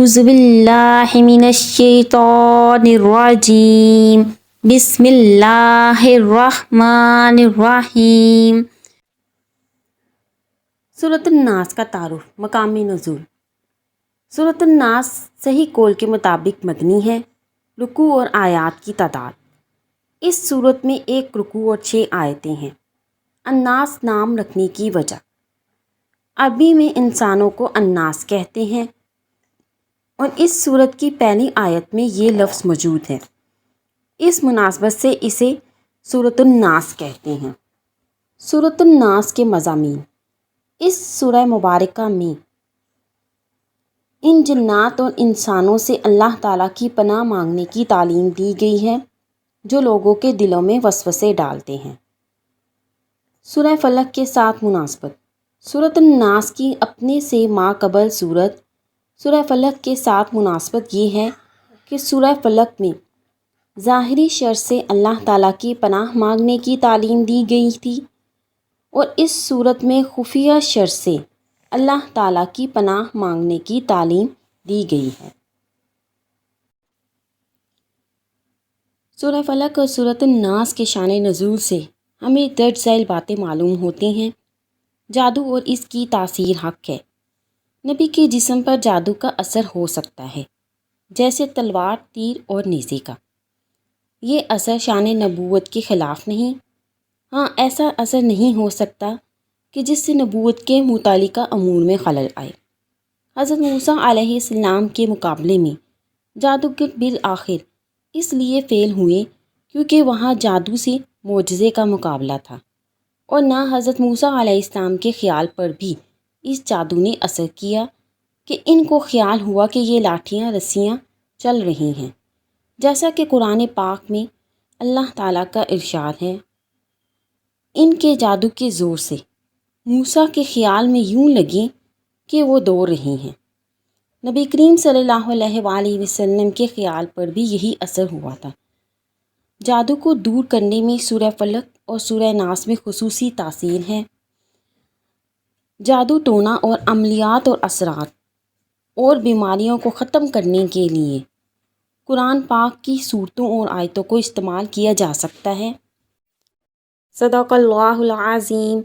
أعوذ باللہ من الشیطان الرجیم بسم اللہ الرحمن الرحیم۔ سورۃ الناس کا تعارف، مقام نزول۔ سورۃ الناس صحیح قول کے مطابق مدنی ہے۔ رکوع اور آیات کی تعداد، اس سورت میں 1 رکوع اور 6 آیتیں ہیں۔ الناس نام رکھنے کی وجہ، عربی میں انسانوں کو الناس کہتے ہیں اور اس سورت کی پہلی آیت میں یہ لفظ موجود ہے۔ اس مناسبت سے اسے سورۃ الناس کہتے ہیں۔ سورۃ الناس کے مضامین، اس سورہ مبارکہ میں ان جنات اور انسانوں سے اللہ تعالیٰ کی پناہ مانگنے کی تعلیم دی گئی ہے جو لوگوں کے دلوں میں وسوسے ڈالتے ہیں۔ سورہ فلق کے ساتھ مناسبت، سورۃ الناس کی اپنے سے ماقبل سورت سورہ فلق کے ساتھ مناسبت یہ ہے کہ سورہ فلق میں ظاہری شر سے اللہ تعالیٰ کی پناہ مانگنے کی تعلیم دی گئی تھی اور اس سورت میں خفیہ شر سے اللہ تعالیٰ کی پناہ مانگنے کی تعلیم دی گئی ہے۔ سورہ فلق اور سورۃ الناس کے شان نزول سے ہمیں درج ذیل باتیں معلوم ہوتی ہیں۔ جادو اور اس کی تاثیر حق ہے۔ نبی کے جسم پر جادو کا اثر ہو سکتا ہے، جیسے تلوار، تیر اور نیزے کا۔ یہ اثر شان نبوت کے خلاف نہیں۔ ہاں، ایسا اثر نہیں ہو سکتا کہ جس سے نبوت کے متعلقہ امور میں خلل آئے۔ حضرت موسیٰ علیہ السلام کے مقابلے میں جادوگر بالآخر اس لیے فیل ہوئے کیونکہ وہاں جادو سے معجزے کا مقابلہ تھا، اور نہ حضرت موسیٰ علیہ السلام کے خیال پر بھی اس جادو نے اثر کیا کہ ان کو خیال ہوا کہ یہ لاٹھیاں رسیاں چل رہی ہیں، جیسا کہ قرآن پاک میں اللہ تعالیٰ کا ارشاد ہے، ان کے جادو کے زور سے موسیٰ کے خیال میں یوں لگے کہ وہ دوڑ رہی ہیں۔ نبی کریم صلی اللہ علیہ وآلہ وسلم کے خیال پر بھی یہی اثر ہوا تھا۔ جادو کو دور کرنے میں سورہ فلق اور سورہ ناس میں خصوصی تاثیر ہے۔ جادو ٹونا اور عملیات اور اثرات اور بیماریوں کو ختم کرنے کے لیے قرآن پاک کی صورتوں اور آیتوں کو استعمال کیا جا سکتا ہے۔ صدق اللہ العظیم۔